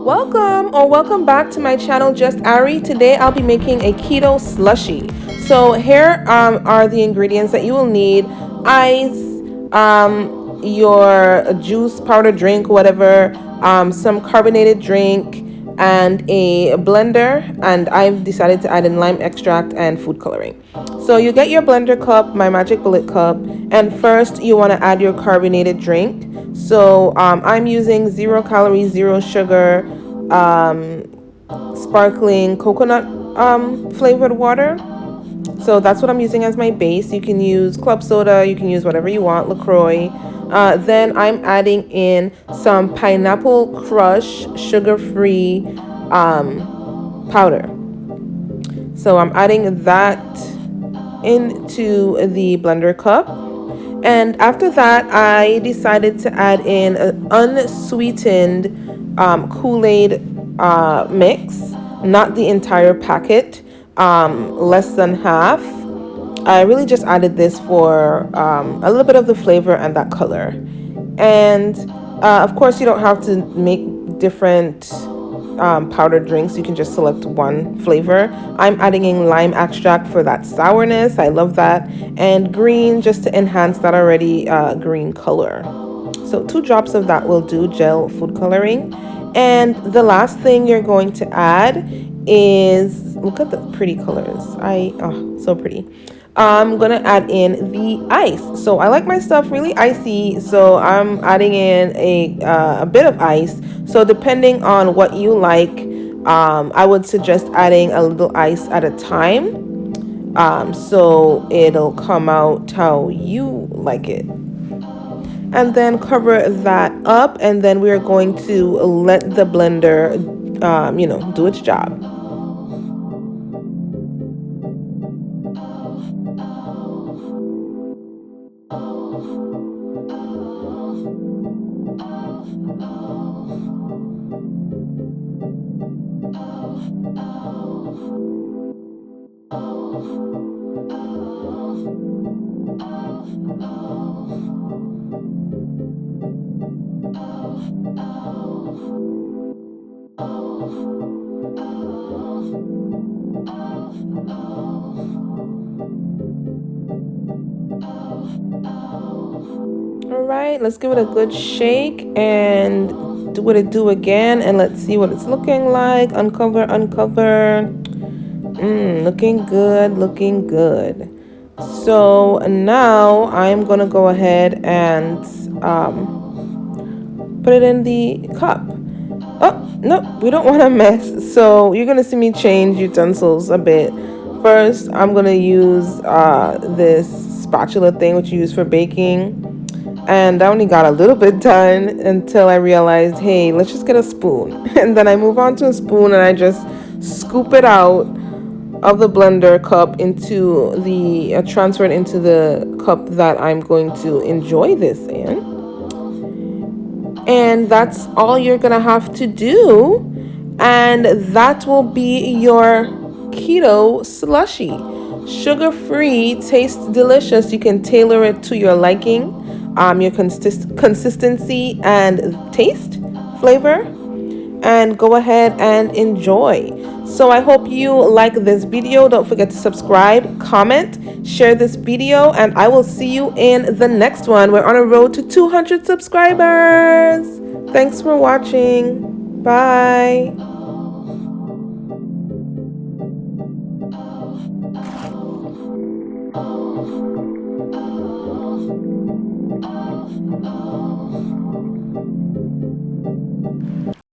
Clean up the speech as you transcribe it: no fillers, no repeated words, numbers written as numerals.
Welcome or welcome back to my channel, Just Ari. Today I'll be making a keto slushy. So here are the ingredients that you will need: ice, your juice, powder drink, whatever, some carbonated drink, and a blender. And I've decided to add in lime extract and food coloring. So you get your blender cup, my magic bullet cup, and first you want to add your carbonated drink. So I'm using 0 calories, 0 sugar, sparkling coconut flavored water. So that's what I'm using as my base. You can use club soda, you can use whatever you want, LaCroix. Then I'm adding in some pineapple crush sugar-free powder. So I'm adding that into the blender cup. And after that, I decided to add in an unsweetened Kool-Aid mix, not the entire packet, less than half. I really just added this for a little bit of the flavor and that color. And of course, you don't have to make different powdered drinks. You can just select one flavor. I'm adding in lime extract for that sourness. I love that. And green just to enhance that already green color. So 2 drops of that will do, gel food coloring. And the last thing you're going to add is, look at the pretty colors. So pretty. I'm gonna add in the ice. So I like my stuff really icy, so I'm adding in a bit of ice. So depending on what you like, I would suggest adding a little ice at a time, so it'll come out how you like it. And then cover that up, and then we're going to let the blender do its job. All right, let's give it a good shake and do what it do again, and let's see what it's looking like. Uncover. Looking good, looking good. So now I'm gonna go ahead and put it in the cup. Oh, no, we don't want to mess. So you're gonna see me change utensils a bit. First, I'm gonna use this spatula thing which you use for baking. And I only got a little bit done until I realized, hey, let's just get a spoon. And then I move on to a spoon and I just scoop it out of the blender cup into the, transfer it into the cup that I'm going to enjoy this in. And that's all you're gonna have to do. And that will be your keto slushy. Sugar-free, tastes delicious. You can tailor it to your liking, your consistency and taste, flavor, and go ahead and enjoy. So I hope you like this video. Don't forget to subscribe, comment, share this video, and I will see you in the next one. We're on a road to 200 subscribers. Thanks for watching. Bye.